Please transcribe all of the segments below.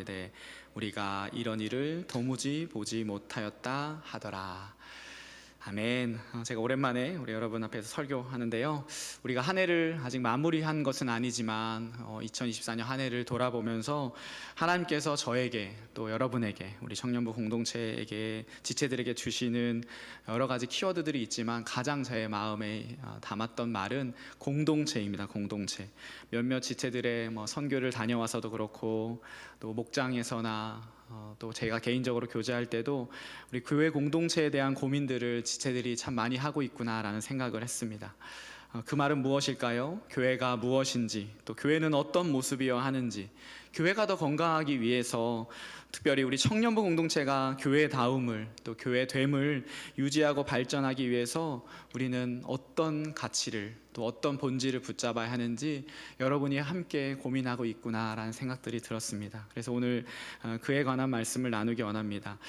이르되 우리가 이런 일을 도무지 보지 못하였다 하더라. 아멘. 제가 오랜만에 우리 여러분 앞에서 설교하는데요, 우리가 한 해를 아직 마무리한 것은 아니지만 2024년 한 해를 돌아보면서 하나님께서 저에게 또 여러분에게, 우리 청년부 공동체에게, 지체들에게 주시는 여러 가지 키워드들이 있지만 가장 제 마음에 담았던 말은 공동체입니다. 공동체. 몇몇 지체들의 선교를 다녀와서도 그렇고, 또 목장에서나 또 제가 개인적으로 교제할 때도 우리 교회 공동체에 대한 고민들을 지체들이 참 많이 하고 있구나라는 생각을 했습니다. 그 말은 무엇일까요? 교회가 무엇인지, 또 교회는 어떤 모습이어야 하는지, 교회가 더 건강하기 위해서, 특별히 우리 청년부 공동체가 교회다움을, 또 교회됨을 유지하고 발전하기 위해서 우리는 어떤 가치를, 또 어떤 본질을 붙잡아야 하는지 여러분이 함께 고민하고 있구나라는 생각들이 들었습니다. 그래서 오늘 그에 관한 말씀을 나누기 원합니다.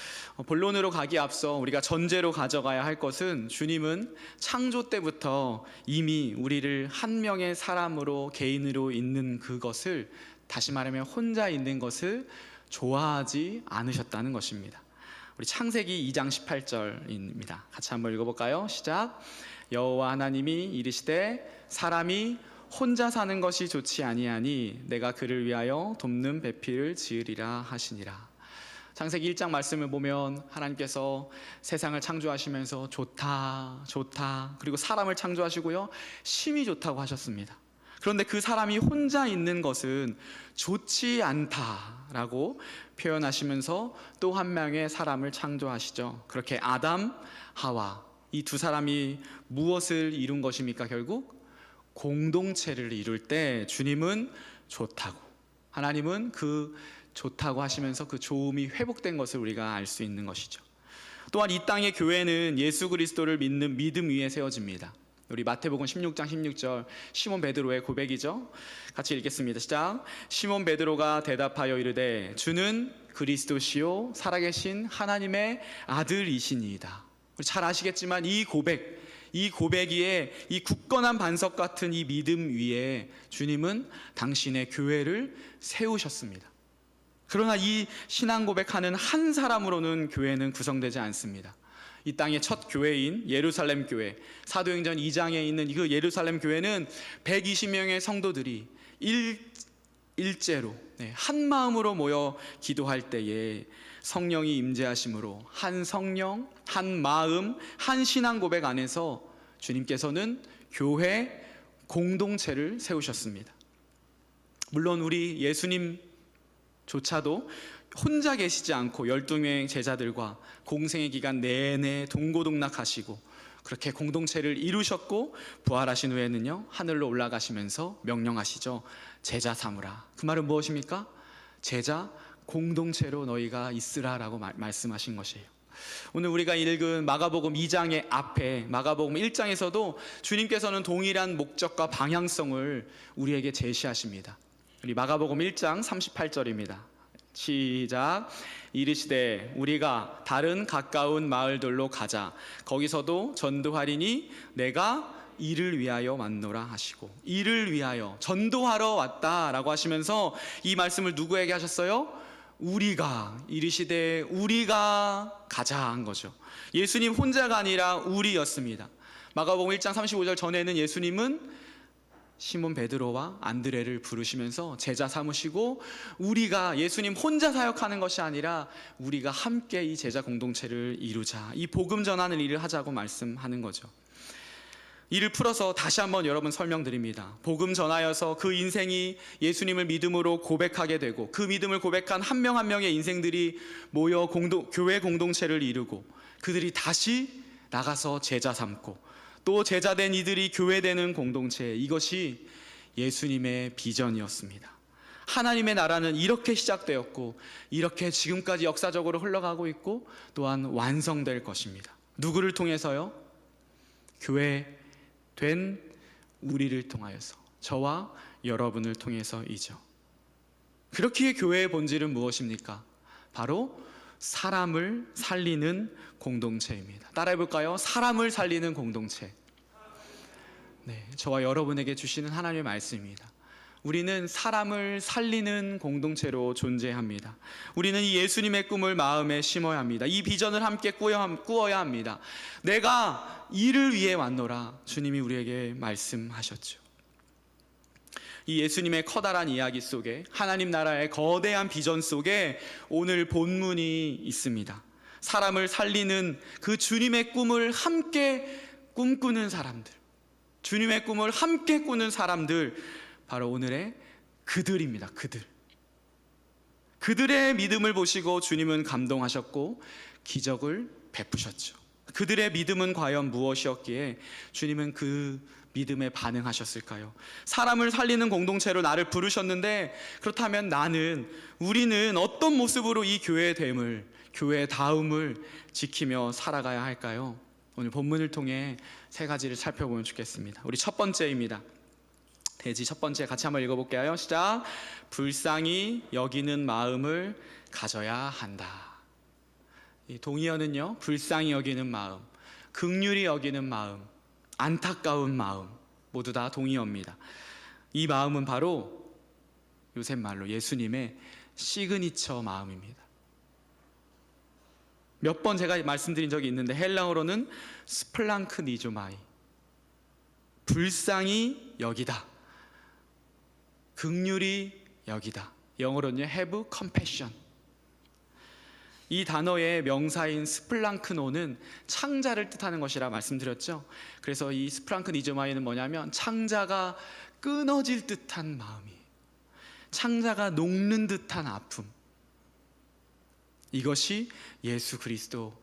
본론으로 가기 앞서 우리가 전제로 가져가야 할 것은, 주님은 창조 때부터 이미 우리를 한 명의 사람으로, 개인으로 있는 그것을, 다시 말하면 혼자 있는 것을 좋아하지 않으셨다는 것입니다. 우리 창세기 2장 18절입니다. 같이 한번 읽어볼까요? 시작. 여호와 하나님이 이르시되 사람이 혼자 사는 것이 좋지 아니하니 내가 그를 위하여 돕는 배필을 지으리라 하시니라. 창세기 1장 말씀을 보면 하나님께서 세상을 창조하시면서 좋다, 그리고 사람을 창조하시고요, 심히 좋다고 하셨습니다. 그런데 그 사람이 혼자 있는 것은 좋지 않다라고 표현하시면서 또 한 명의 사람을 창조하시죠. 그렇게 아담, 하와, 이 두 사람이 무엇을 이룬 것입니까? 결국 공동체를 이룰 때 주님은 좋다고, 하나님은 그 좋다고 하시면서 그 좋음이 회복된 것을 우리가 알 수 있는 것이죠. 또한 이 땅의 교회는 예수 그리스도를 믿는 믿음 위에 세워집니다. 우리 마태복음 16장 16절, 시몬 베드로의 고백이죠. 같이 읽겠습니다. 시작. 시몬 베드로가 대답하여 이르되 주는 그리스도시요 살아계신 하나님의 아들이시니이다. 우리 잘 아시겠지만 이 고백이에, 이 굳건한 반석 같은 이 믿음 위에 주님은 당신의 교회를 세우셨습니다. 그러나 이 신앙 고백하는 한 사람으로는 교회는 구성되지 않습니다. 이 땅의 첫 교회인 예루살렘 교회, 사도행전 2장에 있는 그 예루살렘 교회는 120명의 성도들이 일제로 한 마음으로 모여 기도할 때에 성령이 임재하심으로 한 성령, 한 마음, 한 신앙 고백 안에서 주님께서는 교회 공동체를 세우셨습니다. 물론 우리 예수님조차도 혼자 계시지 않고 12명의 제자들과 공생의 기간 내내 동고동락하시고 그렇게 공동체를 이루셨고, 부활하신 후에는요, 하늘로 올라가시면서 명령하시죠. 제자 삼으라. 그 말은 무엇입니까? 제자 공동체로 너희가 있으라라고 말씀하신 것이에요. 오늘 우리가 읽은 마가복음 2장의 앞에 마가복음 1장에서도 주님께서는 동일한 목적과 방향성을 우리에게 제시하십니다. 우리 마가복음 1장 38절입니다. 시작. 이르시되 우리가 다른 가까운 마을들로 가자. 거기서도 전도하리니 내가 이를 위하여 왔노라 하시고, 이를 위하여 전도하러 왔다라고 하시면서 이 말씀을 누구에게 하셨어요? 우리가, 이르시되 우리가 가자 한 거죠. 예수님 혼자가 아니라 우리였습니다. 마가복음 1장 35절 전에는 예수님은 시몬 베드로와 안드레를 부르시면서 제자 삼으시고, 우리가 예수님 혼자 사역하는 것이 아니라 우리가 함께 이 제자 공동체를 이루자, 이 복음 전하는 일을 하자고 말씀하는 거죠. 이를 풀어서 다시 한번 여러분 설명드립니다. 복음 전하여서 그 인생이 예수님을 믿음으로 고백하게 되고, 그 믿음을 고백한 한 명 한 명의 인생들이 모여 교회 공동체를 이루고, 그들이 다시 나가서 제자 삼고, 또 제자된 이들이 교회되는 공동체, 이것이 예수님의 비전이었습니다. 하나님의 나라는 이렇게 시작되었고 이렇게 지금까지 역사적으로 흘러가고 있고 또한 완성될 것입니다. 누구를 통해서요? 교회 된 우리를 통하여서, 저와 여러분을 통해서이죠. 그렇기에 교회의 본질은 무엇입니까? 바로 사람을 살리는 공동체입니다. 따라해볼까요? 사람을 살리는 공동체. 네, 저와 여러분에게 주시는 하나님의 말씀입니다. 우리는 사람을 살리는 공동체로 존재합니다. 우리는 이 예수님의 꿈을 마음에 심어야 합니다. 이 비전을 함께 꾸어야 합니다. 내가 이를 위해 왔노라, 주님이 우리에게 말씀하셨죠. 이 예수님의 커다란 이야기 속에, 하나님 나라의 거대한 비전 속에 오늘 본문이 있습니다. 사람을 살리는 그 주님의 꿈을 함께 꿈꾸는 사람들, 주님의 꿈을 함께 꾸는 사람들, 바로 오늘의 그들입니다. 그들의 믿음을 보시고 주님은 감동하셨고 기적을 베푸셨죠. 그들의 믿음은 과연 무엇이었기에 주님은 그 믿음에 반응하셨을까요? 사람을 살리는 공동체로 나를 부르셨는데, 그렇다면 우리는 어떤 모습으로 이 교회됨을, 교회다움을 지키며 살아가야 할까요? 오늘 본문을 통해 세 가지를 살펴보면 좋겠습니다. 우리 첫 번째입니다. 대지 첫 번째 같이 한번 읽어볼게요. 시작. 불쌍히 여기는 마음을 가져야 한다. 이 동의어는요, 불쌍히 여기는 마음, 긍휼히 여기는 마음, 안타까운 마음, 모두 다 동의어입니다. 이 마음은 바로 요새 말로 예수님의 시그니처 마음입니다. 몇 번 제가 말씀드린 적이 있는데, 헬라어로는 스플랑크니조마이, 불쌍히 여기다, 긍휼히 여기다. 영어로는요, have compassion. 이 단어의 명사인 스플랑크노는 창자를 뜻하는 것이라 말씀드렸죠. 그래서 이 스플랑크니조마이는 뭐냐면 창자가 끊어질 듯한 마음이에요. 창자가 녹는 듯한 아픔. 이것이 예수 그리스도,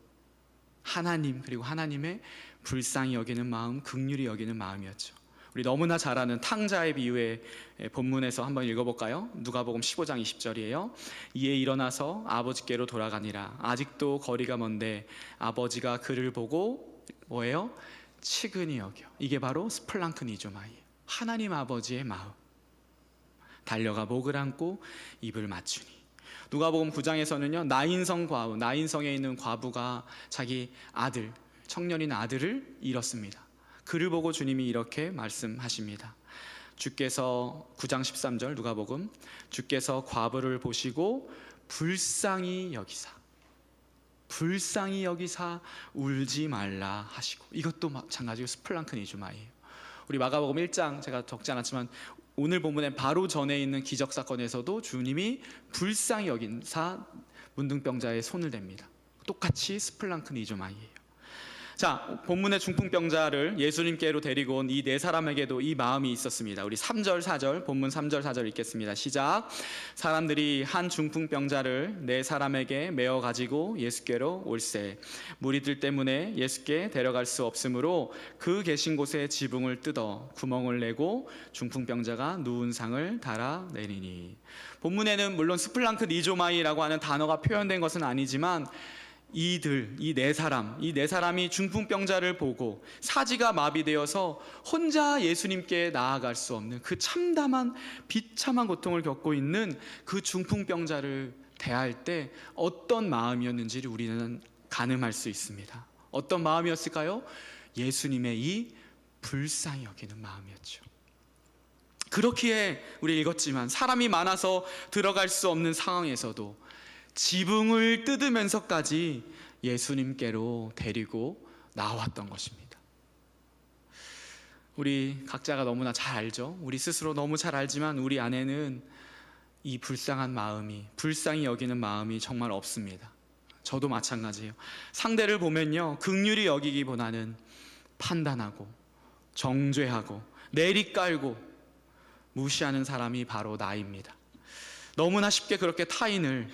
하나님, 그리고 하나님의 불쌍히 여기는 마음, 긍휼히 여기는 마음이었죠. 우리 너무나 잘 아는 탕자의 비유의 본문에서 한번 읽어볼까요? 누가복음 15장 20절이에요. 이에 일어나서 아버지께로 돌아가니라. 아직도 거리가 먼데 아버지가 그를 보고 뭐예요? 치근히 여겨. 이게 바로 스플랑크니조마이에요. 하나님 아버지의 마음. 달려가 목을 안고 입을 맞추니. 누가복음 9장에서는요, 나인성 과부, 나인성에 있는 과부가 자기 아들, 청년인 아들을 잃었습니다. 그를 보고 주님이 이렇게 말씀하십니다. 주께서 9장 13절 누가복음, 주께서 과부를 보시고 불쌍히 여기사 울지 말라 하시고. 이것도 마찬가지로 스플랑크니조마이에요. 우리 마가복음 1장, 제가 적지 않았지만 오늘 본문에 바로 전에 있는 기적 사건에서도 주님이 불쌍히 여긴사 문둥병자의 손을 댑니다. 똑같이 스플랑크니조마이에요. 자, 본문의 중풍병자를 예수님께로 데리고 온 이 네 사람에게도 이 마음이 있었습니다. 우리 3절 4절, 본문 3절 4절 읽겠습니다. 시작. 사람들이 한 중풍병자를 네 사람에게 메어 가지고 예수께로 올세, 무리들 때문에 예수께 데려갈 수 없으므로 그 계신 곳에 지붕을 뜯어 구멍을 내고 중풍병자가 누운 상을 달아내리니. 본문에는 물론 스플랑크니조마이라고 하는 단어가 표현된 것은 아니지만 이 네 사람이 중풍병자를 보고 사지가 마비되어서 혼자 예수님께 나아갈 수 없는 그 참담한 비참한 고통을 겪고 있는 그 중풍병자를 대할 때 어떤 마음이었는지를 우리는 가늠할 수 있습니다. 어떤 마음이었을까요? 예수님의 이 불쌍히 여기는 마음이었죠. 그렇기에 우리 읽었지만 사람이 많아서 들어갈 수 없는 상황에서도 지붕을 뜯으면서까지 예수님께로 데리고 나왔던 것입니다. 우리 각자가 너무나 잘 알죠. 우리 스스로 너무 잘 알지만 우리 안에는 이 불쌍한 마음이, 불쌍히 여기는 마음이 정말 없습니다. 저도 마찬가지예요. 상대를 보면요, 긍휼히 여기기보다는 판단하고 정죄하고 내리깔고 무시하는 사람이 바로 나입니다. 너무나 쉽게 그렇게 타인을,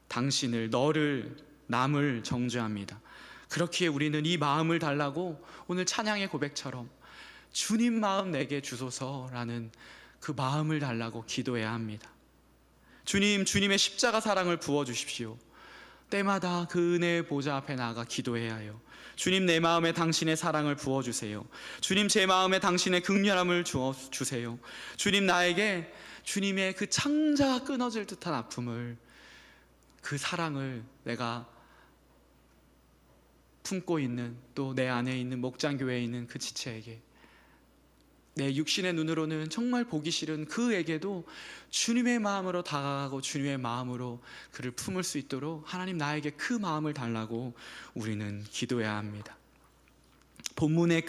당신을, 너를, 남을 정죄합니다. 그렇기에 우리는 이 마음을 달라고 오늘 찬양의 고백처럼 주님 마음 내게 주소서라는 그 마음을 달라고 기도해야 합니다. 주님, 주님의 십자가 사랑을 부어주십시오. 때마다 그 은혜의 보좌 앞에 나아가 기도해야 해요. 주님, 내 마음에 당신의 사랑을 부어주세요. 주님, 제 마음에 당신의 긍휼함을 주세요. 주님, 나에게 주님의 그 창자가 끊어질 듯한 아픔을, 그 사랑을 내가 품고 있는, 또 내 안에 있는 목장교회에 있는 그 지체에게 내 육신의 눈으로는 정말 보기 싫은 그에게도 주님의 마음으로 다가가고 주님의 마음으로 그를 품을 수 있도록 하나님 나에게 그 마음을 달라고 우리는 기도해야 합니다. 본문의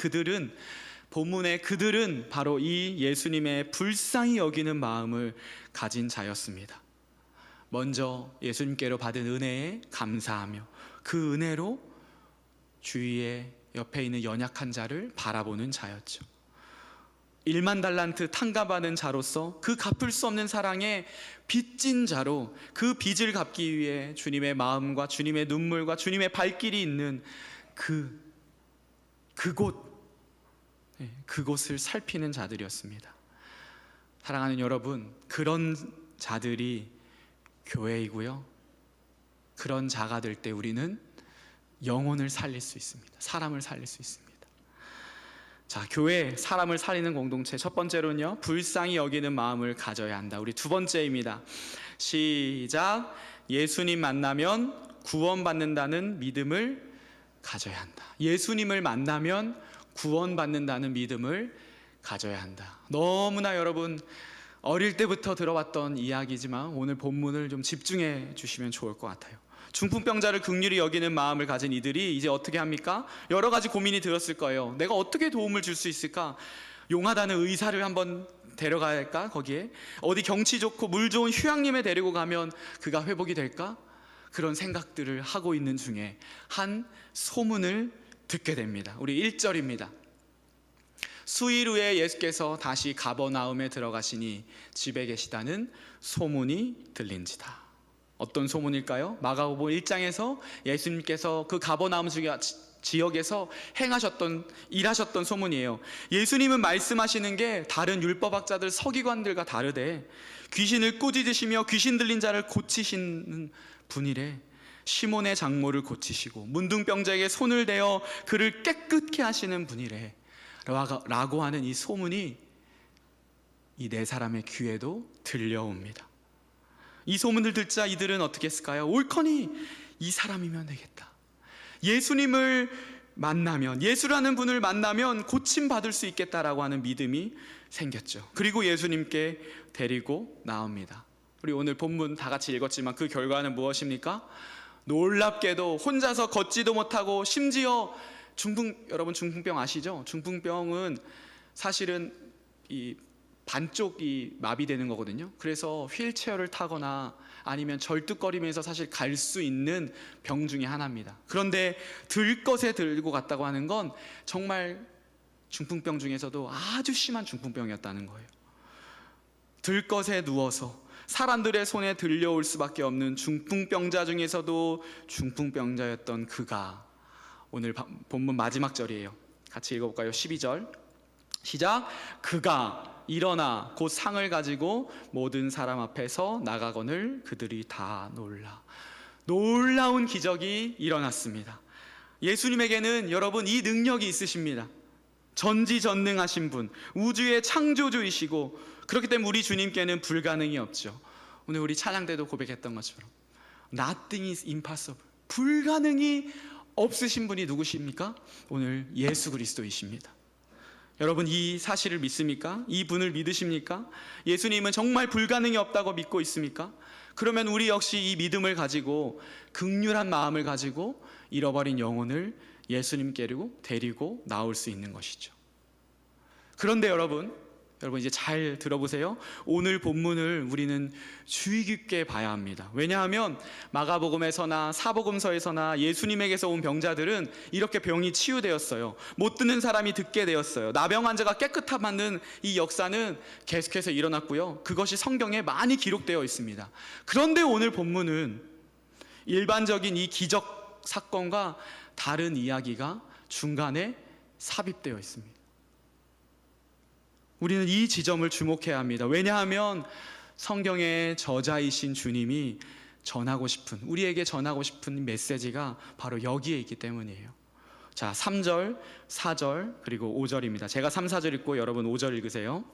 그들은 바로 이 예수님의 불쌍히 여기는 마음을 가진 자였습니다. 먼저 예수님께로 받은 은혜에 감사하며 그 은혜로 주위에 옆에 있는 연약한 자를 바라보는 자였죠. 1만 달란트 탕감받은 자로서 그 갚을 수 없는 사랑에 빚진 자로 그 빚을 갚기 위해 주님의 마음과 주님의 눈물과 주님의 발길이 있는 그곳을 살피는 자들이었습니다. 사랑하는 여러분, 그런 자들이 교회이고요, 그런 자가 될 때 우리는 영혼을 살릴 수 있습니다. 사람을 살릴 수 있습니다. 자, 교회, 사람을 살리는 공동체. 첫 번째로는요, 불쌍히 여기는 마음을 가져야 한다. 우리 두 번째입니다. 시작. 예수님 만나면 구원받는다는 믿음을 가져야 한다. 예수님을 만나면 구원받는다는 믿음을 가져야 한다. 너무나 여러분 어릴 때부터 들어왔던 이야기지만 오늘 본문을 좀 집중해 주시면 좋을 것 같아요. 중풍병자를 긍휼히 여기는 마음을 가진 이들이 이제 어떻게 합니까? 여러 가지 고민이 들었을 거예요. 내가 어떻게 도움을 줄 수 있을까? 용하다는 의사를 한번 데려가야 할까? 거기에 어디 경치 좋고 물 좋은 휴양림에 데리고 가면 그가 회복이 될까? 그런 생각들을 하고 있는 중에 한 소문을 듣게 됩니다. 우리 1절입니다. 수일 후에 예수께서 다시 가버나움에 들어가시니 집에 계시다는 소문이 들린지다. 어떤 소문일까요? 마가복음 1장에서 예수님께서 그 가버나움 지역에서 일하셨던 소문이에요. 예수님은 말씀하시는 게 다른 율법학자들 서기관들과 다르대. 귀신을 꾸짖으시며 귀신 들린 자를 고치시는 분이래. 시몬의 장모를 고치시고 문둥병자에게 손을 대어 그를 깨끗게 하시는 분이래 라고 하는 이 소문이 이 네 사람의 귀에도 들려옵니다. 이 소문을 듣자 이들은 어떻게 했을까요? 옳거니 이 사람이면 되겠다. 예수님을 만나면, 예수라는 분을 만나면 고침받을 수 있겠다라고 하는 믿음이 생겼죠. 그리고 예수님께 데리고 나옵니다. 우리 오늘 본문 다 같이 읽었지만 그 결과는 무엇입니까? 놀랍게도 혼자서 걷지도 못하고 심지어 여러분 중풍병 아시죠? 중풍병은 사실은 이 반쪽이 마비되는 거거든요. 그래서 휠체어를 타거나 아니면 절뚝거리면서 사실 갈 수 있는 병 중에 하나입니다. 그런데 들것에 들고 갔다고 하는 건 정말 중풍병 중에서도 아주 심한 중풍병이었다는 거예요. 들것에 누워서 사람들의 손에 들려올 수밖에 없는 중풍병자 중에서도 중풍병자였던 그가, 오늘 본문 마지막 절이에요. 같이 읽어볼까요? 12절 시작. 그가 일어나 곧 상을 가지고 모든 사람 앞에서 나가거늘 그들이 다 놀라운 기적이 일어났습니다. 예수님에게는 여러분 이 능력이 있으십니다. 전지전능하신 분, 우주의 창조주이시고, 그렇기 때문에 우리 주님께는 불가능이 없죠. 오늘 우리 찬양 때도 고백했던 것처럼 Nothing is impossible. 불가능이 없으신 분이 누구십니까? 오늘 예수 그리스도이십니다. 여러분 이 사실을 믿습니까? 이 분을 믿으십니까? 예수님은 정말 불가능이 없다고 믿고 있습니까? 그러면 우리 역시 이 믿음을 가지고 긍휼한 마음을 가지고 잃어버린 영혼을 예수님께로 데리고 나올 수 있는 것이죠. 그런데 여러분 이제 잘 들어보세요. 오늘 본문을 우리는 주의 깊게 봐야 합니다. 왜냐하면 마가복음에서나 사복음서에서나 예수님에게서 온 병자들은 이렇게 병이 치유되었어요. 못 듣는 사람이 듣게 되었어요. 나병 환자가 깨끗함하는 이 역사는 계속해서 일어났고요. 그것이 성경에 많이 기록되어 있습니다. 그런데 오늘 본문은 일반적인 이 기적 사건과 다른 이야기가 중간에 삽입되어 있습니다. 우리는 이 지점을 주목해야 합니다. 왜냐하면 성경의 저자이신 주님이 우리에게 전하고 싶은 메시지가 바로 여기에 있기 때문이에요. 자, 3절, 4절, 그리고 5절입니다. 제가 3, 4절 읽고 여러분 5절 읽으세요.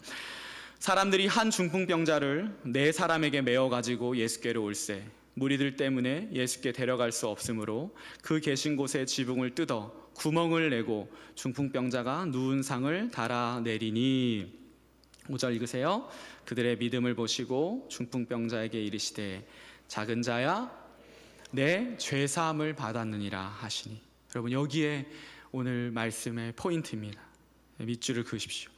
사람들이 한 중풍병자를 네 사람에게 메어가지고 예수께로 올세 무리들 때문에 예수께 데려갈 수 없으므로 그 계신 곳에 지붕을 뜯어 구멍을 내고 중풍병자가 누운 상을 달아내리니 5절 읽으세요. 그들의 믿음을 보시고 중풍병자에게 이르시되 작은 자야 내 죄사함을 받았느니라 하시니. 여러분, 여기에 오늘 말씀의 포인트입니다. 밑줄을 그으십시오.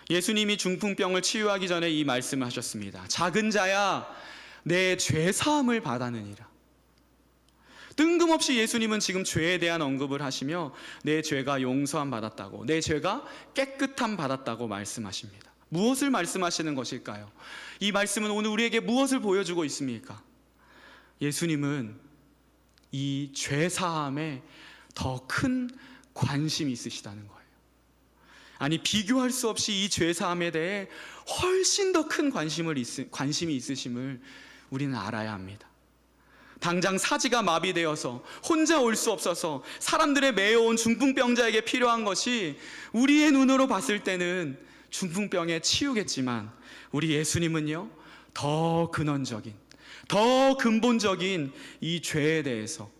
예수님이 중풍병을 치유하기 전에 이 말씀을 하셨습니다. 작은 자야 내 죄사함을 받았느니라. 뜬금없이 예수님은 지금 죄에 대한 언급을 하시며 내 죄가 용서함 받았다고, 내 죄가 깨끗함 받았다고 말씀하십니다. 무엇을 말씀하시는 것일까요? 이 말씀은 오늘 우리에게 무엇을 보여주고 있습니까? 예수님은 이 죄사함에 더 큰 관심이 있으시다는 거예요. 아니, 비교할 수 없이 이 죄사함에 대해 훨씬 더 큰 관심이 있으심을 우리는 알아야 합니다. 당장 사지가 마비되어서 혼자 올 수 없어서 사람들의 매여온 중풍병자에게 필요한 것이 우리의 눈으로 봤을 때는 중풍병의 치유겠지만 우리 예수님은요, 더 근원적인, 더 근본적인 이 죄에 대해서,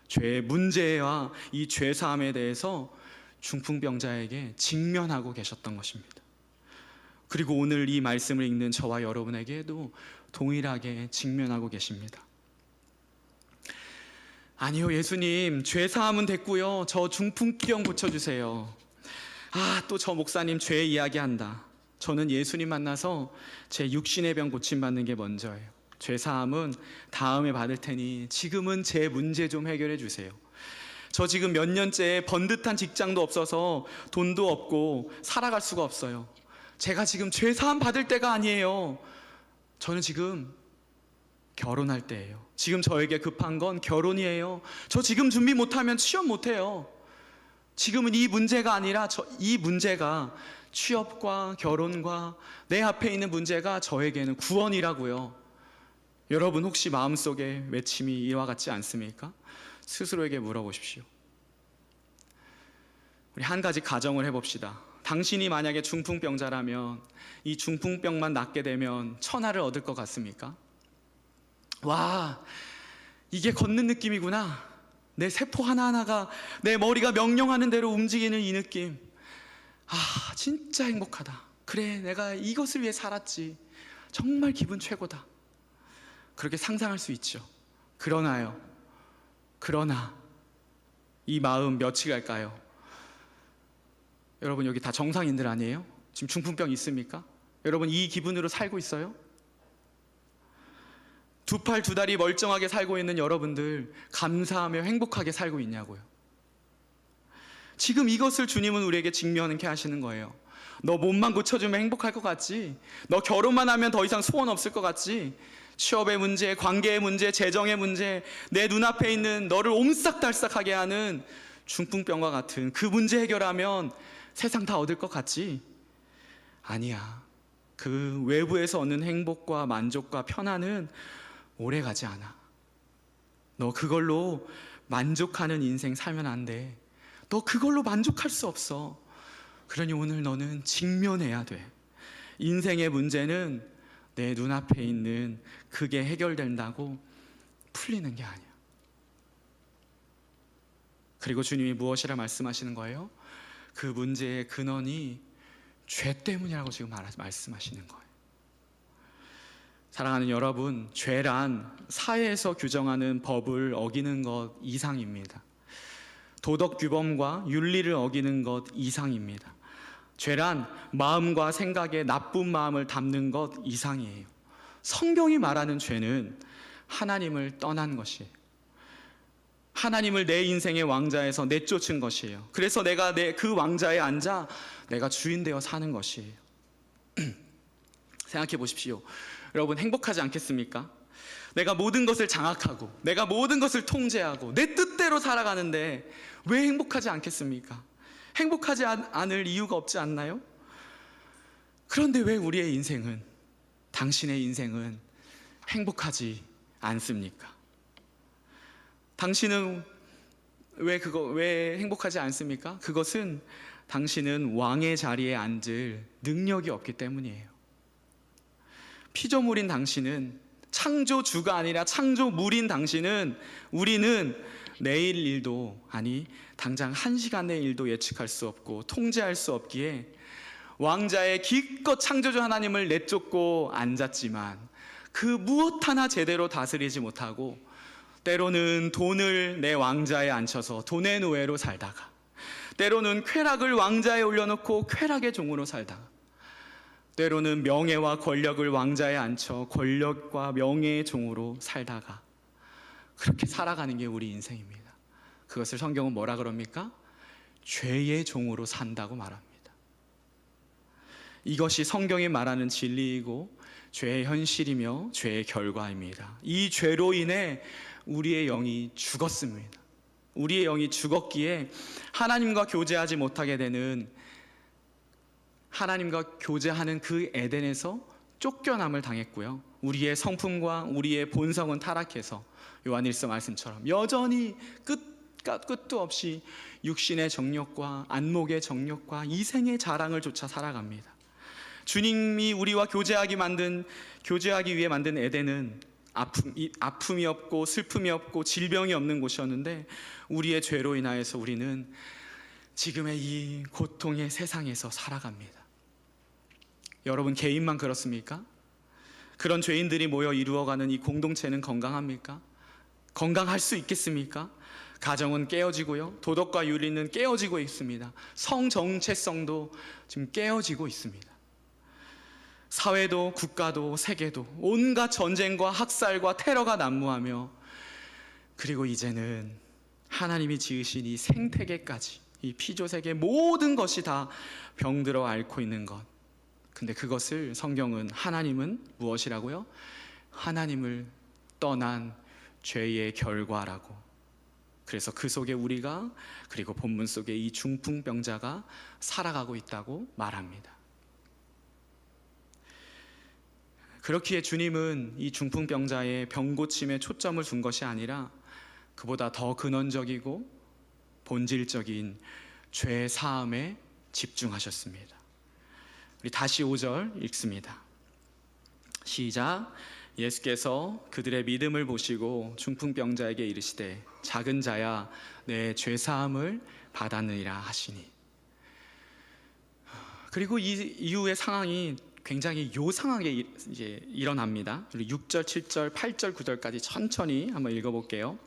죄의 문제와 이 죄사함에 대해서 중풍병자에게 직면하고 계셨던 것입니다. 그리고 오늘 이 말씀을 읽는 저와 여러분에게도 동일하게 직면하고 계십니다. 아니요, 예수님, 죄사함은 됐고요, 저 중풍병 고쳐주세요. 또 저 목사님 죄 이야기한다. 저는 예수님 만나서 제 육신의 병 고침받는 게 먼저예요. 죄사함은 다음에 받을 테니 지금은 제 문제 좀 해결해 주세요. 저 지금 몇 년째 번듯한 직장도 없어서 돈도 없고 살아갈 수가 없어요. 제가 지금 죄사함 받을 때가 아니에요. 저는 지금 결혼할 때예요. 지금 저에게 급한 건 결혼이에요. 저 지금 준비 못하면 취업 못해요. 지금은 이 문제가 아니라 이 문제가, 취업과 결혼과 내 앞에 있는 문제가 저에게는 구원이라고요. 여러분, 혹시 마음속에 외침이 이와 같지 않습니까? 스스로에게 물어보십시오. 우리 한 가지 가정을 해봅시다. 당신이 만약에 중풍병자라면 이 중풍병만 낫게 되면 천하를 얻을 것 같습니까? 와, 이게 걷는 느낌이구나. 내 세포 하나하나가, 내 머리가 명령하는 대로 움직이는 이 느낌. 진짜 행복하다. 그래, 내가 이것을 위해 살았지. 정말 기분 최고다. 그렇게 상상할 수 있죠. 그러나 이 마음 며칠 갈까요? 여러분, 여기 다 정상인들 아니에요? 지금 중풍병 있습니까? 여러분, 이 기분으로 살고 있어요? 두 팔 두 다리 멀쩡하게 살고 있는 여러분들, 감사하며 행복하게 살고 있냐고요? 지금 이것을 주님은 우리에게 직면케 하시는 거예요. 너 몸만 고쳐주면 행복할 것 같지? 너 결혼만 하면 더 이상 소원 없을 것 같지? 취업의 문제, 관계의 문제, 재정의 문제, 내 눈앞에 있는 너를 옴싹달싹하게 하는 중풍병과 같은 그 문제 해결하면 세상 다 얻을 것 같지? 아니야. 그 외부에서 얻는 행복과 만족과 편안은 오래 가지 않아. 너 그걸로 만족하는 인생 살면 안 돼. 너 그걸로 만족할 수 없어. 그러니 오늘 너는 직면해야 돼. 인생의 문제는 내 눈앞에 있는 그게 해결된다고 풀리는 게 아니야. 그리고 주님이 무엇이라 말씀하시는 거예요? 그 문제의 근원이 죄 때문이라고 지금 말씀하시는 거예요. 사랑하는 여러분, 죄란 사회에서 규정하는 법을 어기는 것 이상입니다. 도덕 규범과 윤리를 어기는 것 이상입니다. 죄란 마음과 생각에 나쁜 마음을 담는 것 이상이에요. 성경이 말하는 죄는 하나님을 떠난 것이에요. 하나님을 내 인생의 왕자에서 내쫓은 것이에요. 그래서 내가 그 왕자에 앉아 내가 주인 되어 사는 것이에요. 생각해 보십시오. 여러분, 행복하지 않겠습니까? 내가 모든 것을 장악하고 내가 모든 것을 통제하고 내 뜻대로 살아가는데 왜 행복하지 않겠습니까? 행복하지 않을 이유가 없지 않나요? 그런데 왜 우리의 인생은, 당신의 인생은 행복하지 않습니까? 당신은 왜 행복하지 않습니까? 그것은 당신은 왕의 자리에 앉을 능력이 없기 때문이에요. 피조물인 당신은 창조주가 아니라 창조물인 당신은, 우리는 내일 일도, 아니 당장 한 시간의 일도 예측할 수 없고 통제할 수 없기에 왕자의 기껏 창조주 하나님을 내쫓고 앉았지만 그 무엇 하나 제대로 다스리지 못하고 때로는 돈을 내 왕자에 앉혀서 돈의 노예로 살다가, 때로는 쾌락을 왕자에 올려놓고 쾌락의 종으로 살다가, 때로는 명예와 권력을 왕자에 앉혀 권력과 명예의 종으로 살다가, 그렇게 살아가는 게 우리 인생입니다. 그것을 성경은 뭐라 그럽니까? 죄의 종으로 산다고 말합니다. 이것이 성경이 말하는 진리이고 죄의 현실이며 죄의 결과입니다. 이 죄로 인해 우리의 영이 죽었습니다. 우리의 영이 죽었기에 하나님과 교제하지 못하게 되는, 하나님과 교제하는 그 에덴에서 쫓겨남을 당했고요, 우리의 성품과 우리의 본성은 타락해서 요한일서 말씀처럼 여전히 끝도 없이 육신의 정욕과 안목의 정욕과 이생의 자랑을 쫓아 살아갑니다. 주님이 우리와 교제하기 위해 만든 에덴은 아픔이 없고 슬픔이 없고 질병이 없는 곳이었는데, 우리의 죄로 인하여서 우리는 지금의 이 고통의 세상에서 살아갑니다. 여러분 개인만 그렇습니까? 그런 죄인들이 모여 이루어가는 이 공동체는 건강합니까? 건강할 수 있겠습니까? 가정은 깨어지고요, 도덕과 윤리는 깨어지고 있습니다. 성 정체성도 지금 깨어지고 있습니다. 사회도 국가도 세계도 온갖 전쟁과 학살과 테러가 난무하며, 그리고 이제는 하나님이 지으신 이 생태계까지, 이 피조세계 모든 것이 다 병들어 앓고 있는 것. 근데 그것을 성경은, 하나님은 무엇이라고요? 하나님을 떠난 죄의 결과라고. 그래서 그 속에 우리가, 그리고 본문 속에 이 중풍병자가 살아가고 있다고 말합니다. 그렇기에 주님은 이 중풍병자의 병고침에 초점을 둔 것이 아니라 그보다 더 근원적이고 본질적인 죄 사함에 집중하셨습니다. 우리 다시 5절 읽습니다. 시작. 예수께서 그들의 믿음을 보시고 중풍병자에게 이르시되 작은 자야 내 죄 사함을 받았느니라 하시니. 그리고 이 이후의 상황이 굉장히 요상하게 이제 일어납니다. 우리 6절, 7절, 8절, 9절까지 천천히 한번 읽어볼게요.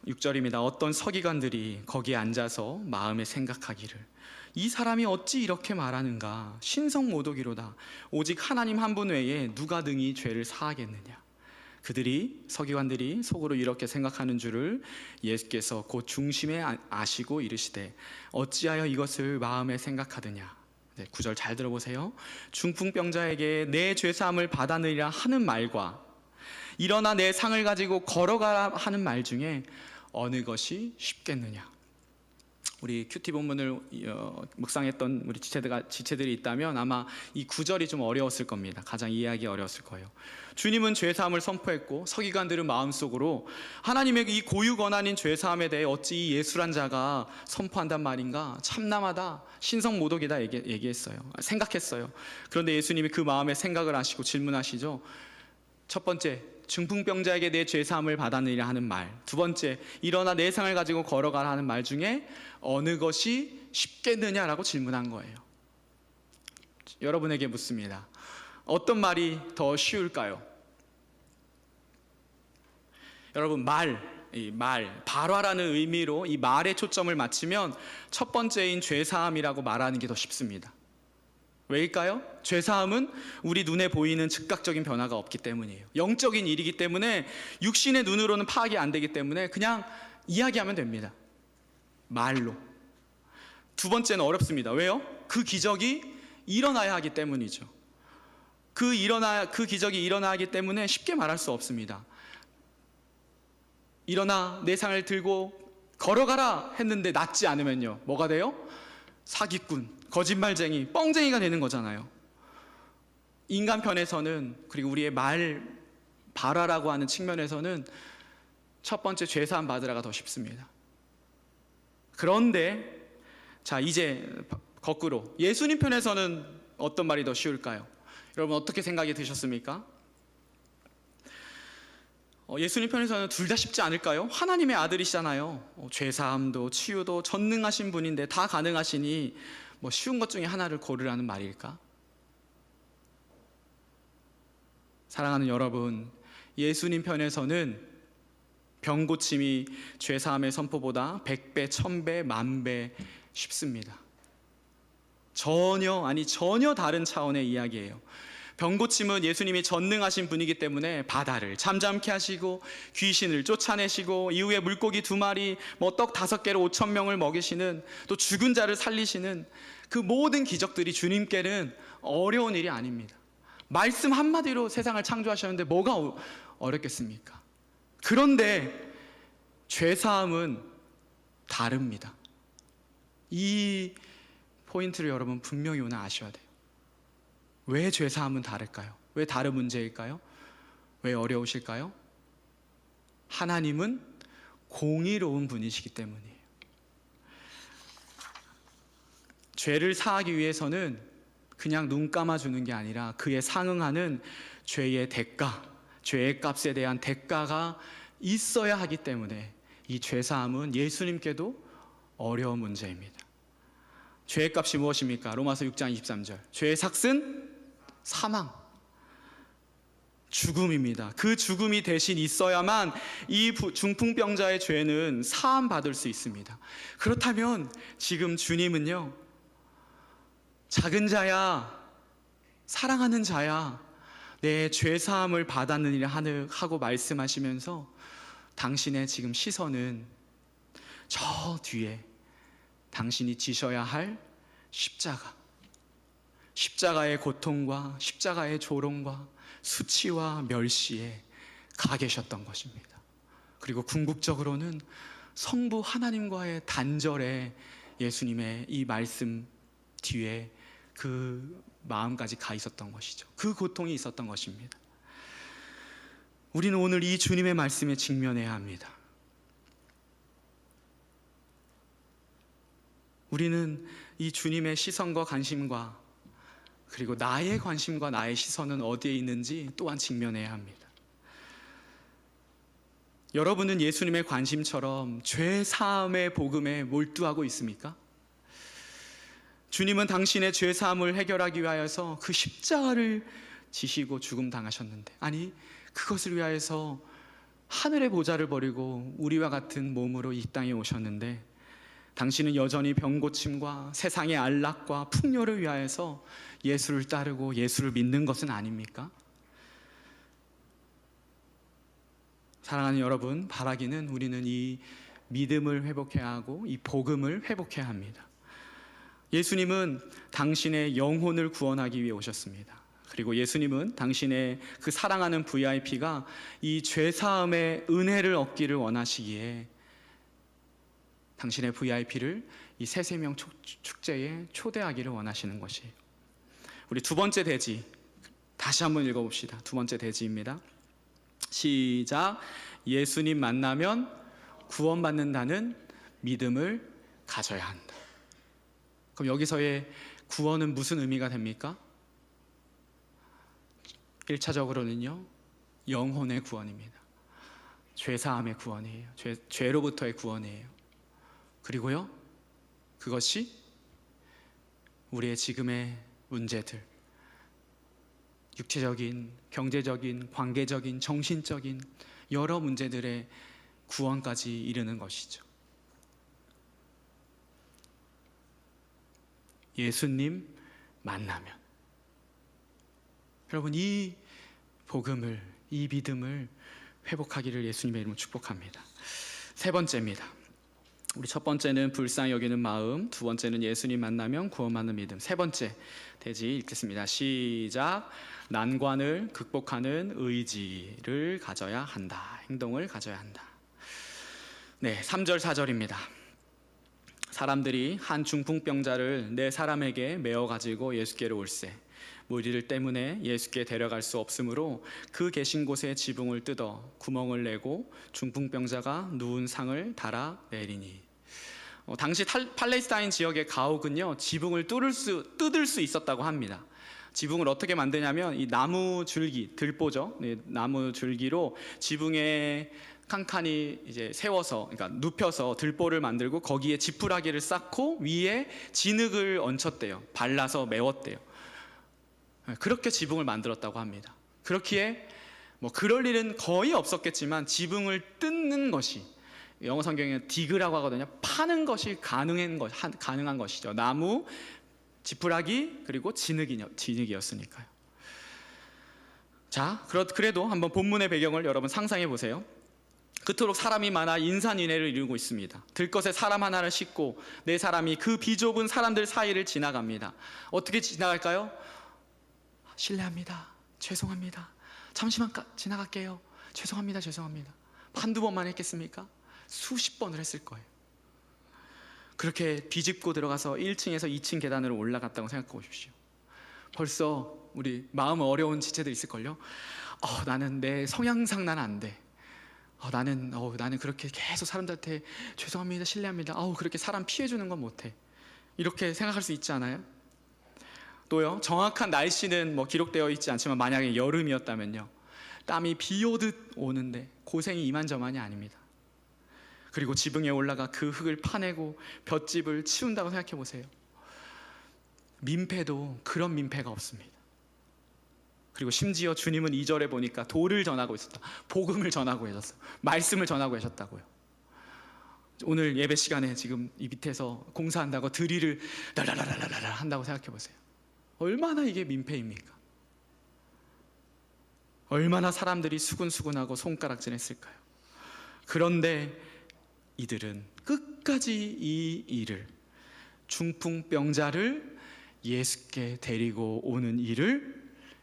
6절입니다. 어떤 서기관들이 거기에 앉아서 마음에 생각하기를, 이 사람이 어찌 이렇게 말하는가? 신성모독이로다. 오직 하나님 한 분 외에 누가 능히 죄를 사하겠느냐? 서기관들이 속으로 이렇게 생각하는 줄을 예수께서 곧 중심에 아시고 이르시되 어찌하여 이것을 마음에 생각하느냐? 9절 잘 들어보세요. 중풍병자에게 내 죄사함을 받아느리라 하는 말과 일어나 내 상을 가지고 걸어가라 하는 말 중에 어느 것이 쉽겠느냐? 우리 큐티 본문을 묵상했던 우리 지체들이 있다면 아마 이 9절이 좀 어려웠을 겁니다. 가장 이해하기 어려웠을 거예요. 주님은 죄사함을 선포했고 서기관들은 마음속으로 하나님의 이 고유 권한인 죄사함에 대해 어찌 이 예수란 자가 선포한단 말인가? 참남하다, 신성모독이다 얘기했어요. 생각했어요. 그런데 예수님이 그 마음의 생각을 아시고 질문하시죠. 첫 번째, 중풍병자에게 내 죄사함을 받았느니라 하는 말. 두 번째, 일어나 내 상을 가지고 걸어가라 하는 말 중에 어느 것이 쉽겠느냐라고 질문한 거예요. 여러분에게 묻습니다. 어떤 말이 더 쉬울까요? 여러분, 발화라는 의미로 이 말에 초점을 맞추면 첫 번째인 죄사함이라고 말하는 게 더 쉽습니다. 왜일까요? 죄사함은 우리 눈에 보이는 즉각적인 변화가 없기 때문이에요. 영적인 일이기 때문에 육신의 눈으로는 파악이 안 되기 때문에 그냥 이야기하면 됩니다. 말로. 두 번째는 어렵습니다. 왜요? 그 기적이 일어나야 하기 때문이죠. 그 기적이 일어나야 하기 때문에 쉽게 말할 수 없습니다. 일어나 내 상을 들고 걸어가라 했는데 낫지 않으면요, 뭐가 돼요? 사기꾼, 거짓말쟁이, 뻥쟁이가 되는 거잖아요. 인간 편에서는, 그리고 우리의 발화라고 하는 측면에서는 첫 번째 죄사함 받으라가 더 쉽습니다. 그런데 자, 이제 거꾸로 예수님 편에서는 어떤 말이 더 쉬울까요? 여러분 어떻게 생각이 드셨습니까? 예수님 편에서는 둘 다 쉽지 않을까요? 하나님의 아들이시잖아요. 죄사함도 치유도 전능하신 분인데 다 가능하시니 쉬운 것 중에 하나를 고르라는 말일까? 사랑하는 여러분, 예수님 편에서는 병고침이 죄사함의 선포보다 100배, 1000배, 10,000배 쉽습니다. 전혀 다른 차원의 이야기예요. 병고침은 예수님이 전능하신 분이기 때문에 바다를 잠잠케 하시고 귀신을 쫓아내시고 이후에 물고기 2마리, 떡 5개로 5,000명을 먹이시는, 또 죽은 자를 살리시는 그 모든 기적들이 주님께는 어려운 일이 아닙니다. 말씀 한마디로 세상을 창조하셨는데 뭐가 어렵겠습니까? 그런데 죄사함은 다릅니다. 이 포인트를 여러분 분명히 오늘 아셔야 돼요. 왜 죄사함은 다를까요? 왜 다른 문제일까요? 왜 어려우실까요? 하나님은 공의로운 분이시기 때문이에요. 죄를 사하기 위해서는 그냥 눈 감아주는 게 아니라 그에 상응하는 죄의 대가, 죄의 값에 대한 대가가 있어야 하기 때문에 이 죄사함은 예수님께도 어려운 문제입니다. 죄의 값이 무엇입니까? 로마서 6장 23절. 죄의 삭은 사망, 죽음입니다. 그 죽음이 대신 있어야만 이 중풍병자의 죄는 사함 받을 수 있습니다. 그렇다면 지금 주님은요, 작은 자야, 사랑하는 자야, 내 죄사함을 받았느니라 하고 말씀하시면서 당신의 지금 시선은 저 뒤에 당신이 지셔야 할 십자가의 고통과 십자가의 조롱과 수치와 멸시에 가 계셨던 것입니다. 그리고 궁극적으로는 성부 하나님과의 단절에 예수님의 이 말씀 뒤에 그 마음까지 가 있었던 것이죠. 그 고통이 있었던 것입니다. 우리는 오늘 이 주님의 말씀에 직면해야 합니다. 우리는 이 주님의 시선과 관심과 그리고 나의 관심과 나의 시선은 어디에 있는지 또한 직면해야 합니다. 여러분은 예수님의 관심처럼 죄 사함의 복음에 몰두하고 있습니까? 주님은 당신의 죄 사함을 해결하기 위하여서 그 십자가를 지시고 죽음 당하셨는데, 아니 그것을 위하여서 하늘의 보좌를 버리고 우리와 같은 몸으로 이 땅에 오셨는데, 당신은 여전히 병고침과 세상의 안락과 풍요를 위하여서 예수를 따르고 예수를 믿는 것은 아닙니까? 사랑하는 여러분, 바라기는 우리는 이 믿음을 회복해야 하고 이 복음을 회복해야 합니다. 예수님은 당신의 영혼을 구원하기 위해 오셨습니다. 그리고 예수님은 당신의 그 사랑하는 VIP가 이 죄사함의 은혜를 얻기를 원하시기에 당신의 VIP를 이 새세명 축제에 초대하기를 원하시는 것이에요. 우리 두 번째 대지 다시 한번 읽어봅시다. 두 번째 대지입니다. 시작. 예수님 만나면 구원받는다는 믿음을 가져야 한다. 그럼 여기서의 구원은 무슨 의미가 됩니까? 1차적으로는요, 영혼의 구원입니다. 죄사함의 구원이에요. 죄로부터의 구원이에요. 그리고요, 그것이 우리의 지금의 문제들, 육체적인, 경제적인, 관계적인, 정신적인 여러 문제들의 구원까지 이르는 것이죠. 예수님 만나면, 여러분 이 복음을, 이 믿음을 회복하기를 예수님의 이름으로 축복합니다. 세 번째입니다. 우리 첫 번째는 불쌍히 여기는 마음, 두 번째는 예수님 만나면 구원받는 믿음. 세 번째 대지 읽겠습니다. 시작. 난관을 극복하는 의지를 가져야 한다. 행동을 가져야 한다. 네, 3절 4절입니다. 사람들이 한 중풍병자를 네 사람에게 메어 가지고 예수께로 올세. 무리들 때문에 예수께 데려갈 수 없으므로 그 계신 곳에 지붕을 뜯어 구멍을 내고 중풍병자가 누운 상을 달아 내리니. 당시 팔레스타인 지역의 가옥은요, 지붕을 뜯을 수 있었다고 합니다. 지붕을 어떻게 만드냐면 이 나무 줄기, 들보죠. 나무 줄기로 지붕에 칸칸이 이제 세워서, 그러니까 눕혀서 들보를 만들고 거기에 지푸라기를 쌓고 위에 진흙을 얹혔대요. 발라서 메웠대요. 그렇게 지붕을 만들었다고 합니다. 그렇기에 뭐 그럴 일은 거의 없었겠지만 지붕을 뜯는 것이, 영어 성경에 디그라고 하거든요. 파는 것이 가능한 것이죠. 나무, 지푸라기, 그리고 진흙이었으니까요. 자, 그래도 한번 본문의 배경을 여러분 상상해 보세요. 그토록 사람이 많아 인산인해를 이루고 있습니다. 들것에 사람 하나를 싣고 네 사람이 그 비좁은 사람들 사이를 지나갑니다. 어떻게 지나갈까요? 실례합니다. 죄송합니다. 잠시만 지나갈게요. 죄송합니다. 한두 번만 했겠습니까? 수십 번을 했을 거예요. 그렇게 비집고 들어가서 1층에서 2층 계단으로 올라갔다고 생각해 보십시오. 벌써 우리 마음 어려운 지체들 있을걸요. 나는 내 성향상 나는 안 돼. 나는 그렇게 계속 사람들한테 죄송합니다, 실례합니다, 그렇게 사람 피해주는 건 못해. 이렇게 생각할 수 있지 않아요? 또요, 정확한 날씨는 뭐 기록되어 있지 않지만 만약에 여름이었다면요, 땀이 비 오듯 오는데 고생이 이만저만이 아닙니다. 그리고 지붕에 올라가 그 흙을 파내고 볏짚을 치운다고 생각해 보세요. 민폐도 그런 민폐가 없습니다. 그리고 심지어 주님은 2절에 보니까 돌을 전하고 있었다. 복음을 전하고 계셨어요. 말씀을 전하고 계셨다고요. 오늘 예배 시간에 지금 이 밑에서 공사한다고 드릴을 라라라라라 한다고 생각해 보세요. 얼마나 이게 민폐입니까? 얼마나 사람들이 수군수군하고 손가락질했을까요? 그런데 이들은 끝까지 이 일을, 중풍병자를 예수께 데리고 오는 일을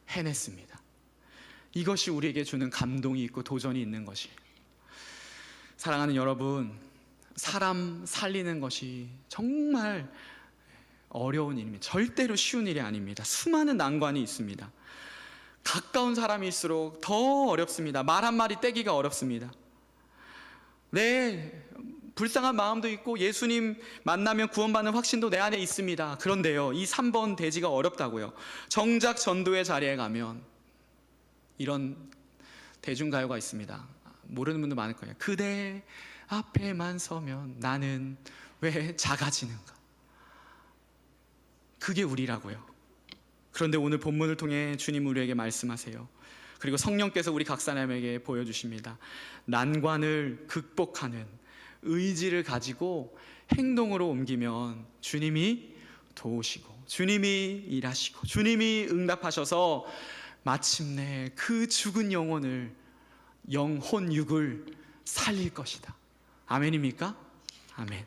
해냈습니다. 이것이 우리에게 주는 감동이 있고 도전이 있는 것이에요. 사랑하는 여러분, 사람 살리는 것이 정말 어려운 일입니다. 절대로 쉬운 일이 아닙니다. 수많은 난관이 있습니다. 가까운 사람일수록 더 어렵습니다. 말 한마디 떼기가 어렵습니다. 네, 불쌍한 마음도 있고 예수님 만나면 구원받는 확신도 내 안에 있습니다. 그런데요, 이 3번 대지가 어렵다고요. 정작 전도의 자리에 가면 이런 대중가요가 있습니다. 모르는 분도 많을 거예요. 그대 앞에만 서면 나는 왜 작아지는가. 그게 우리라고요. 그런데 오늘 본문을 통해 주님 우리에게 말씀하세요. 그리고 성령께서 우리 각 사람에게 보여주십니다. 난관을 극복하는 의지를 가지고 행동으로 옮기면 주님이 도우시고 주님이 일하시고 주님이 응답하셔서 마침내 그 죽은 영혼을, 영혼육을 살릴 것이다. 아멘입니까? 아멘.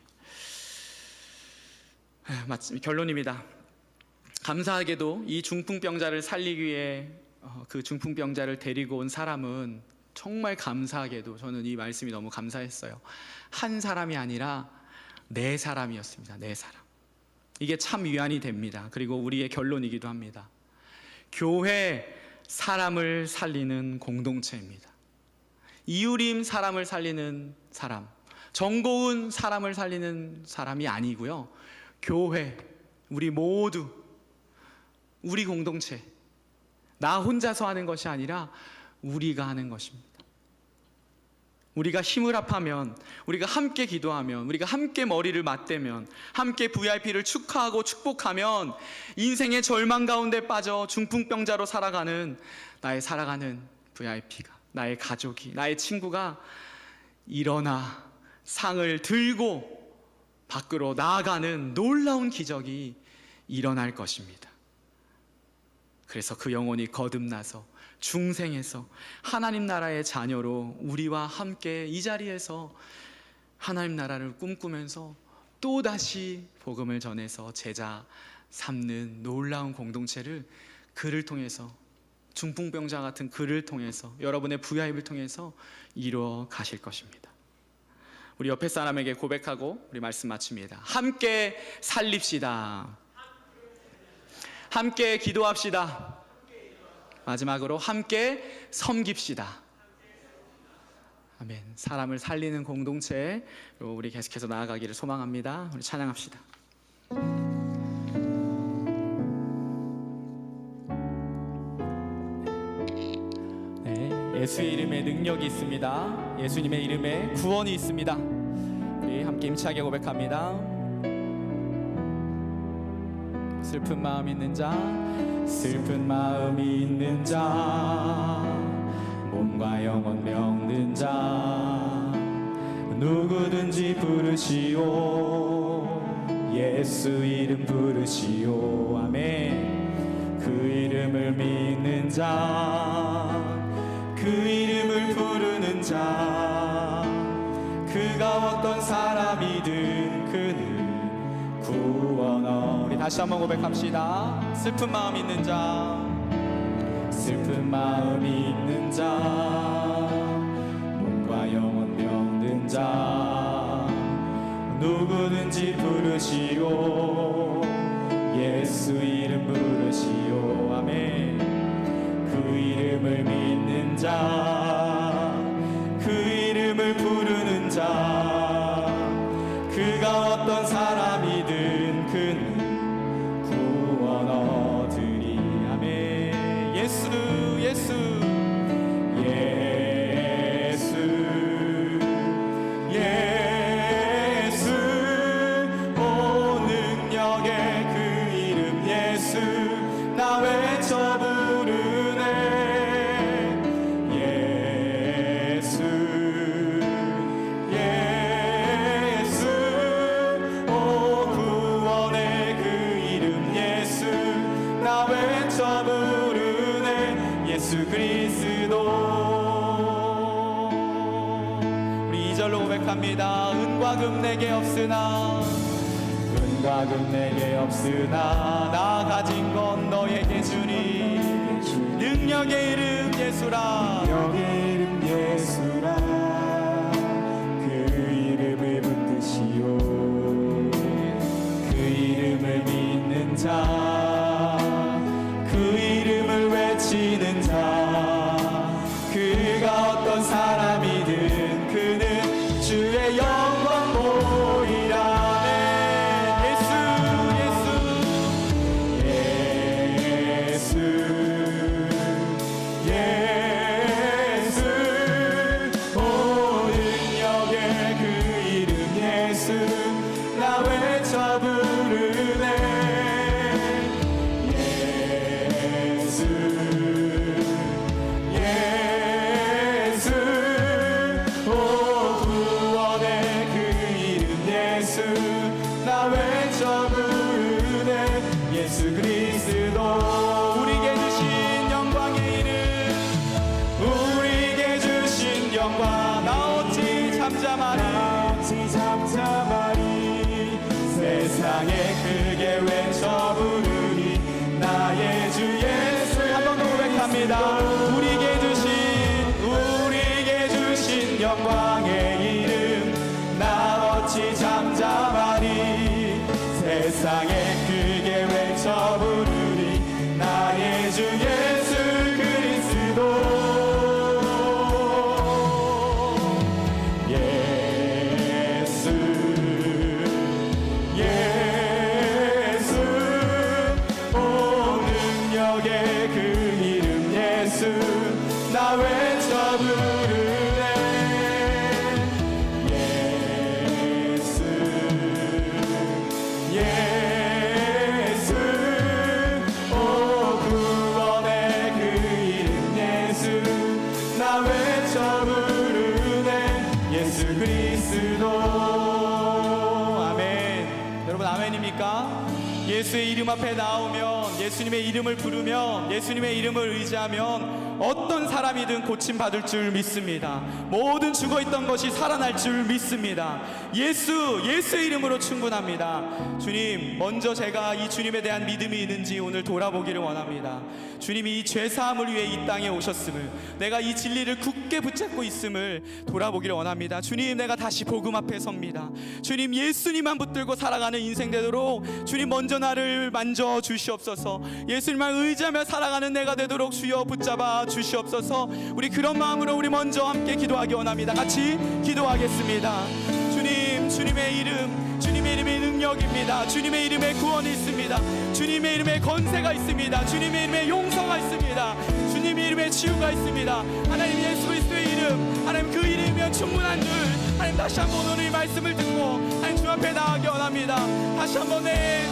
결론입니다. 감사하게도 이 중풍병자를 살리기 위해 그 중풍병자를 데리고 온 사람은 정말 감사하게도, 저는 이 말씀이 너무 감사했어요. 한 사람이 아니라 4사람이었습니다. 4사람. 이게 참 위안이 됩니다. 그리고 우리의 결론이기도 합니다. 교회, 사람을 살리는 공동체입니다. 이유림, 사람을 살리는 사람, 정고은, 사람을 살리는 사람이 아니고요, 교회, 우리 모두, 우리 공동체, 나 혼자서 하는 것이 아니라 우리가 하는 것입니다. 우리가 힘을 합하면, 우리가 함께 기도하면, 우리가 함께 머리를 맞대면, 함께 VIP를 축하하고 축복하면 인생의 절망 가운데 빠져 중풍병자로 살아가는 나의 살아가는 VIP가, 나의 가족이, 나의 친구가 일어나 상을 들고 밖으로 나아가는 놀라운 기적이 일어날 것입니다. 그래서 그 영혼이 거듭나서 중생에서 하나님 나라의 자녀로 우리와 함께 이 자리에서 하나님 나라를 꿈꾸면서 또다시 복음을 전해서 제자 삼는 놀라운 공동체를, 그를 통해서, 중풍병자 같은 그를 통해서, 여러분의 VIP를 통해서 이루어 가실 것입니다. 우리 옆에 사람에게 고백하고 우리 말씀 마칩니다. 함께 살립시다. 함께 기도합시다. 마지막으로 함께 섬깁시다. 아멘. 사람을 살리는 공동체로 우리 계속해서 나아가기를 소망합니다. 우리 찬양합시다. 예수의 이름에 능력이 있습니다. 예수님의 이름에 구원이 있습니다. 우리 함께 힘차게 고백합니다. 슬픈 마음 있는 자, 슬픈 마음이 있는 자, 몸과 영혼 병든 자, 누구든지 부르시오. 예수 이름 부르시오. 아멘. 그 이름을 믿는 자, 그 이름을 부르는 자, 그가 어떤 사람이든 그는 구원어. 우리 다시 한번 고백합시다. 슬픈 마음 있는 자, 슬픈 마음이 있는 자, 몸과 영혼 병든 자, 누구든지 부르시오. 예수 이름 부르시오. 아멘. 그 이름을 믿는 자, 그 이름을 부르는 자, 그가 어떤 사람이든 그는 구원 얻으리. 아멘. 예수 예수 예수 예수, 오 능력의 그 이름 예수, 나 외쳐 부르네. 예수 예수, 오 구원의 그 이름 예수, 나 외쳐 부르네. 예수 그리스도. 우리 2절로 고백합니다. 은과 금 내게 없으나, 은과 금 내게 없으나, 나 가진 건 너에게 주니. 능력의 이름 예수라, 능력의 이름 예수라, 그 이름을 붙드시오. 그 이름을 믿는 자, 그 이름을 외치는 자, 그가 어떤 사람이든 그는 주의 영광 보이라. 예수 예수 예수 예수, 오 능력의 그 이름 예수, 나 외쳐 부르네. 예수 예수, 오 구원의 그 이름 예수, 나 외쳐 부르네. 예수 그리스도. 우리에게 주신 영광의 이름, 우리에게 주신 영광, 나 어찌 잠잠하리, 어찌 잠잠하리. 세상에 크게 외쳐 부르니 나의 주 예수. 한 번 더 고백합니다. 우리에게 주신 영광의 이름, 나 어찌 잠잠하리. 세상에 크게 외쳐 부르니 나의 주 예수 그리스도. 예수 예수, 오 능력의 그 이름 예수, 나 외쳐 부르네. 예수 예수, 오 구원의 그 이름 예수, 나 외쳐 부르네. 예수 그리스도. 아멘. 여러분 아멘입니까? 예수의 이름 앞에 나오면, 예수님의 이름을 부르면, 예수님의 이름을 의지하면 어떤 사람이든 고침받을 줄 믿습니다. 모든 죽어있던 것이 살아날 줄 믿습니다. 예수의 이름으로 충분합니다. 주님, 먼저 제가 이 주님에 대한 믿음이 있는지 오늘 돌아보기를 원합니다. 주님이 이 죄사함을 위해 이 땅에 오셨음을, 내가 이 진리를 굳게 붙잡고 있음을 돌아보기를 원합니다. 주님, 내가 다시 복음 앞에 섭니다. 주님, 예수님만 붙들고 살아가는 인생 되도록 주님 먼저 나를 만져 주시옵소서. 예수님만 의지하며 살아가는 내가 되도록 주여 붙잡아 주시옵소서. 우리 그런 마음으로 우리 먼저 함께 기도하기 원합니다. 같이 기도하겠습니다. 주님, 주님의 이름, 주님의 이름의 능력입니다. 주님의 이름에 구원이 있습니다. 주님의 이름에 건세가 있습니다. 주님의 이름에 용서가 있습니다. 주님의 이름에 치유가 있습니다. 하나님 예수 그리스도의 이름, 하나님 그 이름이면 충분한 줄 하나님 다시 한번 오늘 이 말씀을 듣고 하나님 주 앞에 나가기 원합니다. 다시 한번 내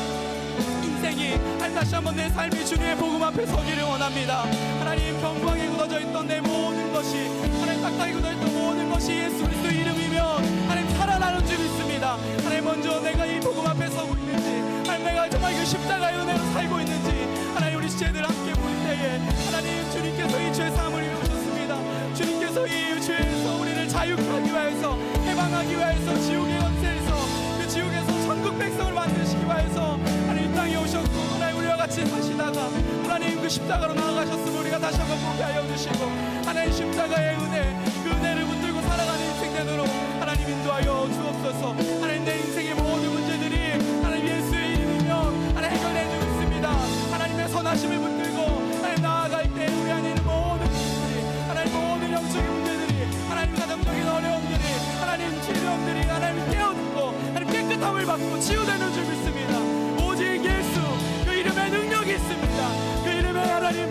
인생이 하나님 다시 한번 내 삶이 주님의 복음 앞에 서기를 원합니다. 하나님 경광에 굳어져 있던 내 모든 것이 하나님 딱딱이 굳어있던 모든 것이 예수 그리스도의 이름이면 하나님 살아나는 줄 믿습니다. 하나님 먼저 내가 이 복음 앞에 서고 있는지 하나님 내가 정말 그 십자가의 은혜로 살고 있는지 하나님 우리 시체들 함께 볼 때에 하나님 주님께서 이 죄사함을 이루셨습니다. 주님께서 이 죄에서 우리를 자유케 하기 위하여서 해방하기 위하여서 지옥의 권세에서 그 지옥에서 천국 백성을 만드시기 위하여서 하나님 이 땅에 오셨고 하나님 우리와 같이 사시다가 하나님 그 십자가로 나아가셨으면 우리가 다시 한번 보게 하여 주시고 하나님 십자가의 은혜 그 은혜를 붙들고 살아가는 인생 되도록 하나님 인도하여 주옵소서. 하나님 내 인생의 모든 문제들이 하나님 예수의 이름이면 하나님 해결해 주고 있습니다. 하나님의 선하심을 붙들고 하나님 나아갈 때 우리 안에 있는 모든 문제들이 하나님 모든 영적인 문제들이 하나님 가정적인 어려움들이 하나님 질병들이 하나님 깨어듣고 하나님 깨끗함을 받고 치유되는 줄 믿습니다. 오직 예수 그 이름에 능력이 있습니다. 그 이름에 하나님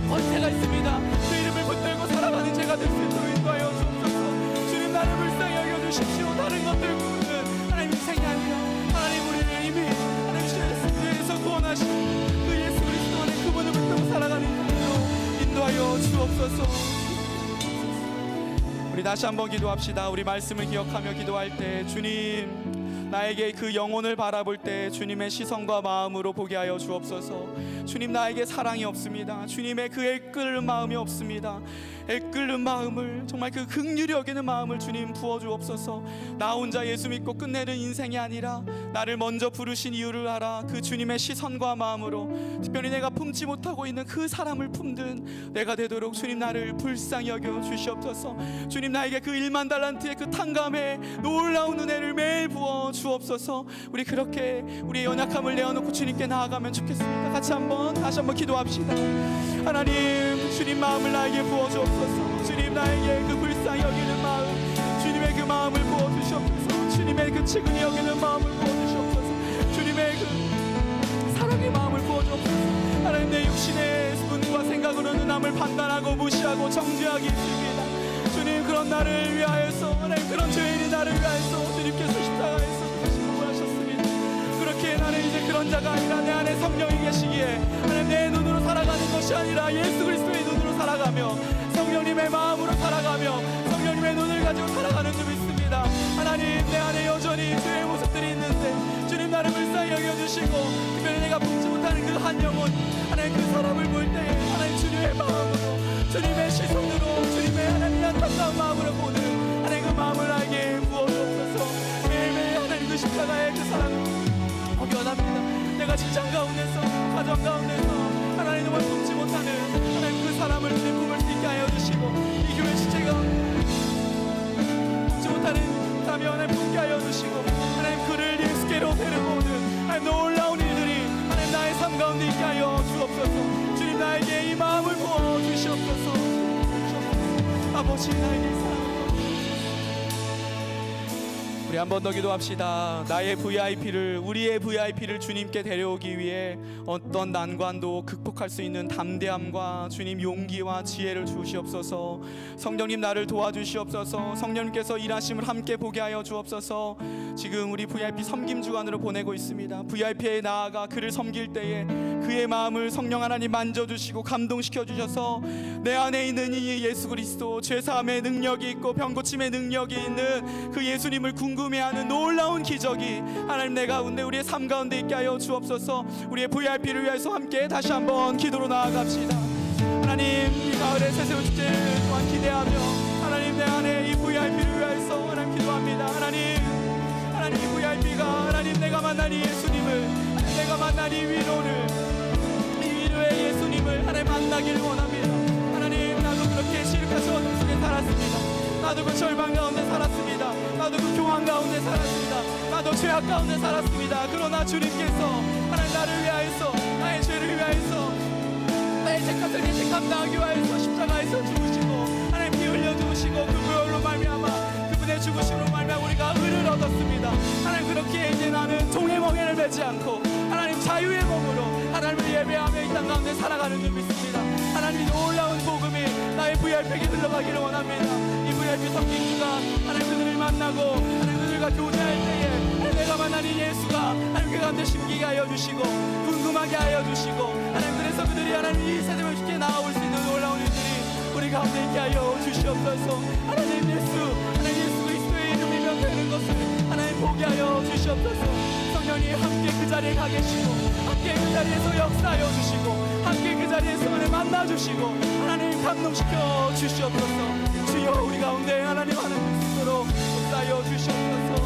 권세가 있습니다. 그 이름을 붙들고 살아가는 제가 될 수 있도록 인도하여 주옵소서. 주님 나를 불쌍히 여겨주십시오. 다른 것들보다는 하나님 인생이 아니라 하나님 우리를 이미 하나님 예수에서 구원하신 그 예수 그리스도 안에 그분을 붙들고 살아가는 인생으로 인도하여 주옵소서. 우리 다시 한번 기도합시다. 우리 말씀을 기억하며 기도할 때 주님 나에게 그 영혼을 바라볼 때 주님의 시선과 마음으로 보게 하여 주옵소서. 주님 나에게 사랑이 없습니다. 주님의 그 애끓는 마음이 없습니다. 애끓는 마음을 정말 그 긍휼히 여기는 마음을 주님 부어주옵소서. 나 혼자 예수 믿고 끝내는 인생이 아니라 나를 먼저 부르신 이유를 알아 그 주님의 시선과 마음으로 특별히 내가 품지 못하고 있는 그 사람을 품든 내가 되도록 주님 나를 불쌍히 여겨 주시옵소서. 주님 나에게 그 1만 달란트의 그 탕감에 놀라운 은혜를 매일 부어 주옵소서. 우리 그렇게 우리의 연약함을 내어놓고 주님께 나아가면 좋겠습니다. 같이 다시 한번 기도합시다. 하나님 주님 마음을 나에게 부어 주옵소서. 주님 나에게 그 불쌍히 여기는 마음 주님의 그 마음을 부어 주시옵소서. 주님의 그 측은히 여기는 마음을 부어 주시옵소서. 주님의 그 사랑의 마음을 부어 주옵소서. 하나님 내 육신의 눈과 생각으로는 남을 판단하고 무시하고 정죄하기 있습니다. 주님 그런 나를 위하여서 하나님 그런 죄인이 나를 위하여서 주님께서 십자가에서 수고하셨습니다. 그렇게 나는 이제 그런 자가 아니라 내 안에 성령이 계시기에 하나님 내 눈으로 살아가는 것이 아니라 예수 그리스도의 눈으로 살아가며 성령님의 마음으로 살아가며 성령님의 눈을 가지고 살아가는 줄 믿습니다. 하나님 내 안에 여전히 죄의 모습들이 있는데 주님 나를 불쌍히 여겨주시고 특별히 내가 품지 못하는 그 한 영혼 하나님 그 사람을 볼 때에 하나님 주님의 마음으로 주님의 시선으로 주님의 하나님 안타까운 마음으로 보는 하나님 그 마음을 나에게 부어주옵소서. 매일매일 하나님 그 십자가의 그 사랑을 보기 원합니다. 내가 직장 가운데서 가정 가운데서 하나님 정말 품지 못하는 하나님 그 사람을 주님 품을 수 있게 하여 주시고 이 교회 지체가 품지 못하는 사람이 하나님 품게 하여 주시고 하나님 그를 예수께로 데려오는 하나님 놀라운 일들이 하나님 나의 삶 가운데 있게 하여 주옵소서. 주님 나에게 이 마음을 부어 주시옵소서. 아버지 나에게 사랑을 우리 한 번 더 기도합시다. 나의 VIP를 우리의 VIP를 주님께 데려오기 위해 어떤 난관도 극복할 수 있는 담대함과 주님 용기와 지혜를 주시옵소서. 성령님 나를 도와주시옵소서. 성령님께서 일하심을 함께 보게 하여 주옵소서. 지금 우리 VIP 섬김 주간으로 보내고 있습니다. VIP에 나아가 그를 섬길 때에 그의 마음을 성령 하나님 만져주시고 감동시켜 주셔서 내 안에 있는 이 예수 그리스도 죄사함의 능력이 있고 병고침의 능력이 있는 그 예수님을 궁금해하는 놀라운 기적이 하나님 내 가운데 우리의 삶 가운데 있게 하여 주옵소서. 우리의 VIP를 위해서 함께 다시 한번 기도로 나아갑시다. 하나님 이 가을의 새세운 축제 또한 기대하며 하나님 내 안에 이 VIP를 위해서 하나님 기도합니다. 하나님 이 VIP가 하나님 내가 만난 이 예수님을 하나님 내가 만난 이 위로를 이 위로의 예수님을 하나님 만나기를 원합니다. 하나님 나도 그렇게 시름가서 어둠 속에 살았습니다. 나도 그 절망 가운데 살았습니다. 나도 그 교황 가운데 살았습니다. 나도 죄악 가운데 살았습니다. 그러나 주님께서 하나님 나를 위하여서 나의 죄를 위하여서 나의 죄값을 대신 감당하기 위하여서 십자가에서 죽으시고 하나님 피 흘려 죽으시고 그 보혈로 말미암아 그분의 죽으심으로 말미암아 우리가 의를 얻었습니다. 되지 않고 하나님 자유의 몸으로 하나님을 예배하며 이 땅 가운데 살아가는 줄 믿습니다. 하나님 놀라운 복음이 나의 VIP에게 흘러가기를 원합니다. 이 VIP 성김주가 하나님 그들을 만나고 하나님 그들과 교제할 때에 내가 만난 이 예수가 하나님 그 가운데 심기게 하여 주시고 궁금하게 하여 주시고 하나님 그래서 그들이 하나님 이 세상을 주께 나아올 수 있는 놀라운 일들이 우리 가운데 있게 하여 주시옵소서. 하나님 예수 그리스도의 이름이면 되는 것을 하나님 보게 하여 주시옵소서. 성령이 함께 그 자리에 가 계시고 함께 그 자리에서 역사하여 주시고 함께 그 자리에서 하나님 만나 주시고 하나님 감동시켜 주시옵소서. 주여 우리 가운데 하나님 하나님 스스로 역사하여 주시옵소서.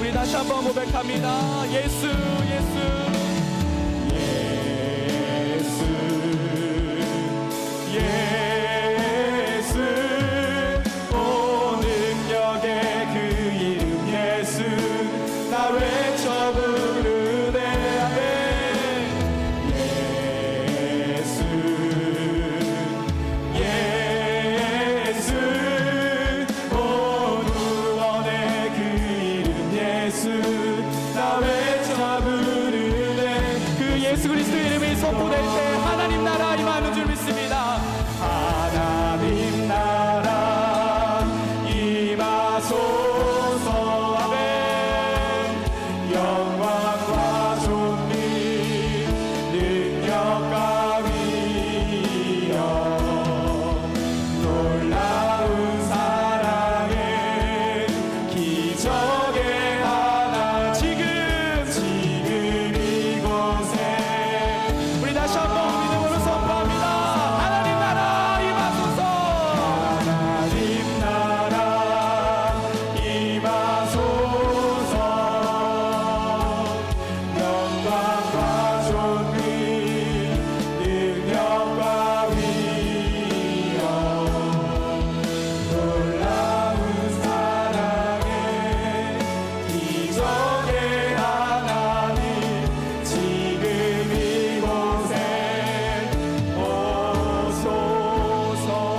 우리 다시 한번 고백합니다. 예수 오 능력의 그 이름 예수 나 외쳐 부르네 아멘 예수 오 구원의 그 이름 예수 나 외쳐 부르네 그 예수 그리스도 이름이 선포될 때 하나님 나라 임하는 줄 믿습니다. 하나님 나라 임하소서 아멘 영광과 존귀 능력과 위엄 놀라운 사랑의 기적의 하나 지금 이곳에 우리 다시 한번 믿음으로 선포합니다. 하나님 나라 임하소서. 하나님 나라 임하소서 영광과 존귀 능력과 위엄 놀라운 사랑의 기적의 하나님 지금 이곳에 오소서.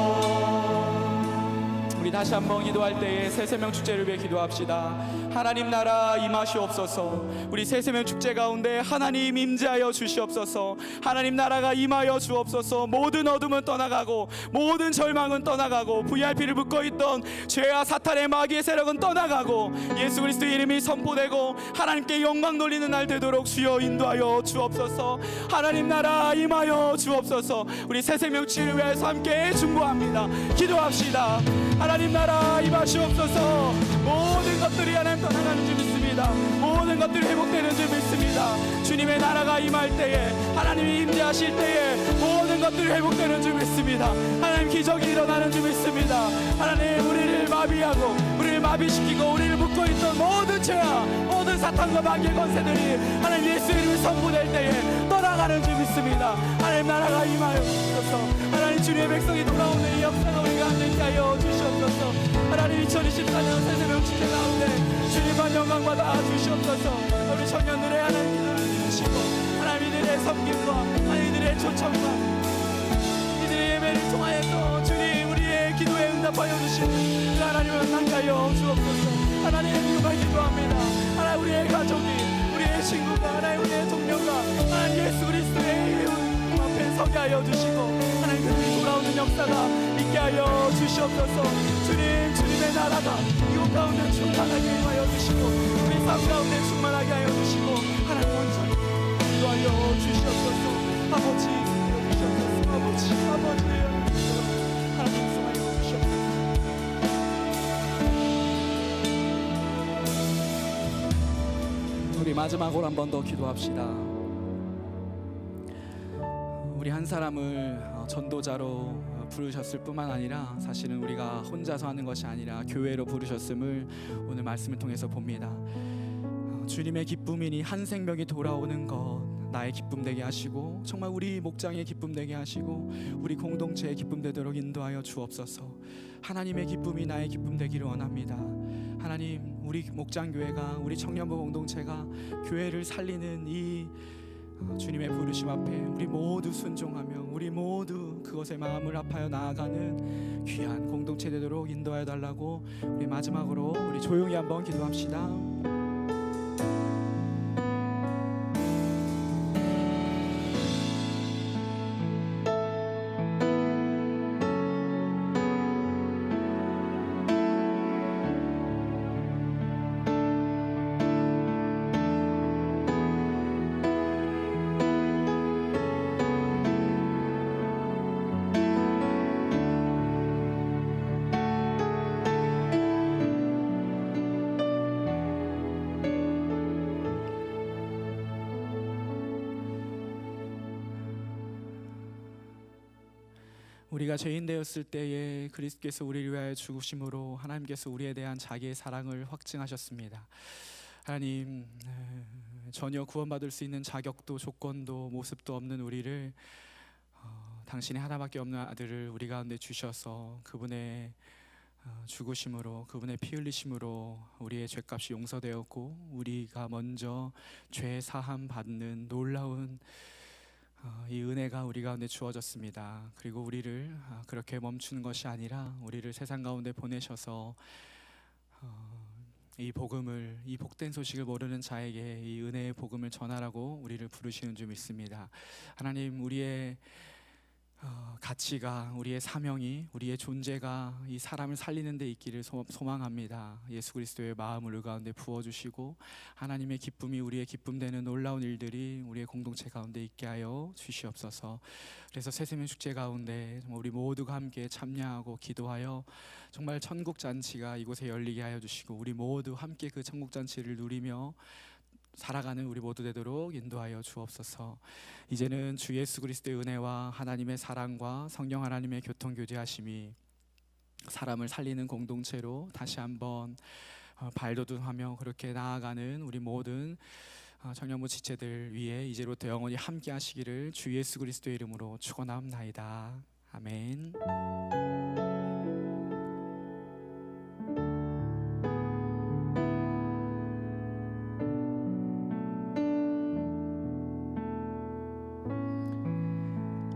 우리 다시 한번 기도할 때에 새세명 축제를 위해 기도합시다. 하나님 나라 임하시옵소서. 우리 새세명 축제 가운데 하나님 임재하여 주시옵소서. 하나님 나라가 임하여 주옵소서. 모든 어둠은 떠나가고 모든 절망은 떠나가고 VIP를 묶고 있던 죄와 사탄의 마귀의 세력은 떠나가고 예수 그리스도의 이름이 선포되고 하나님께 영광 돌리는 날 되도록 주여 인도하여 주옵소서. 하나님 나라 임하여 주옵소서. 우리 새세명 축제를 위해서 함께 중보합니다. 기도합시다. 하나님 나라 임하시옵소서. 모든 것들이 하나님 떠나가는 줄 믿습니다. 모든 것들이 회복되는 줄 믿습니다. 주님의 나라가 임할 때에 하나님이 임재하실 때에 모든 것들이 회복되는 줄 믿습니다. 하나님 기적이 일어나는 줄 믿습니다. 하나님 우리를 마비하고 우리를 마비시키고 우리를 묶고 있던 모든 죄와 모든 사탄과 마귀의 권세들이 하나님 예수의 이름을 선포될 때에 떠나가는 줄 믿습니다. 하나님 나라가 임하여 주옵소서. 하나님 주님의 백성이 돌아오는 이 역사가 우리가 함께 하여 주시옵소서. 하나님 2024년 새세명 축제 가운데 주님만 영광 받아 주시옵소서. 우리 청년들의 하나님 기도를 주시고 하나님 이들의 섬김과 하나님 이들의 초청과 이들의 예배를 통하여서 주님 우리의 기도에 응답하여 주시는 그 하나님을 함께하여 주옵소서. 하나님 정말 기도합니다. 하나님 우리의 가족이 우리의 친구가 하나님 우리의 동료가 하나님 예수 그리스도의 이름 앞에 서게 하여 주시고 하나님 그들이 돌아오는 역사가 있게 하여 주시옵소서. 주님의 나라가 이곳 가운데 충만하게 임하여 주시고 우리 삶 가운데 충만하게 하여 주시고 하나님 온전히 인도하여 주시옵소서. 아버지 주시옵소서. 아버지 하나님 인도하여 주시옵소서. 우리 마지막으로 한 번 더 기도합시다. 우리 한 사람을 전도자로 부르셨을 뿐만 아니라 사실은 우리가 혼자서 하는 것이 아니라 교회로 부르셨음을 오늘 말씀을 통해서 봅니다. 주님의 기쁨이니 한 생명이 돌아오는 것 나의 기쁨 되게 하시고 정말 우리 목장의 기쁨 되게 하시고 우리 공동체의 기쁨 되도록 인도하여 주옵소서. 하나님의 기쁨이 나의 기쁨 되기를 원합니다. 하나님 우리 목장교회가 우리 청년부 공동체가 교회를 살리는 이 주님의 부르심 앞에 우리 모두 순종하며 우리 모두 그것에 마음을 합하여 나아가는 귀한 공동체 되도록 인도하여 달라고 우리 마지막으로 우리 조용히 한번 기도합시다. 우리가 죄인 되었을 때에 그리스도께서 우리를 위하여 죽으심으로 하나님께서 우리에 대한 자기의 사랑을 확증하셨습니다. 하나님, 전혀 구원받을 수 있는 자격도 조건도 모습도 없는 우리를 당신의 하나밖에 없는 아들을 우리 가운데 주셔서 그분의 죽으심으로, 그분의 피 흘리심으로 우리의 죄값이 용서되었고 우리가 먼저 죄 사함 받는 놀라운 이 은혜가 우리 가운데 주어졌습니다. 그리고 우리를 그렇게 멈추는 것이 아니라 우리를 세상 가운데 보내셔서 이 복음을, 이 복된 소식을 모르는 자에게 이 은혜의 복음을 전하라고 우리를 부르시는 줄 믿습니다. 하나님, 우리의 가치가, 우리의 사명이, 우리의 존재가 이 사람을 살리는 데 있기를 소망합니다. 예수 그리스도의 마음을 우리 가운데 부어주시고 하나님의 기쁨이 우리의 기쁨 되는 놀라운 일들이 우리의 공동체 가운데 있게 하여 주시옵소서. 그래서 새세명 축제 가운데 정말 우리 모두가 함께 참여하고 기도하여 정말 천국 잔치가 이곳에 열리게 하여 주시고 우리 모두 함께 그 천국 잔치를 누리며 살아가는 우리 모두 되도록 인도하여 주옵소서. 이제는 주 예수 그리스도의 은혜와 하나님의 사랑과 성령 하나님의 교통교제하심이 사람을 살리는 공동체로 다시 한번 발돋움하며 그렇게 나아가는 우리 모든 청년부 지체들 위해 이제부터 영원히 함께 하시기를 주 예수 그리스도의 이름으로 축원합나이다. 아멘.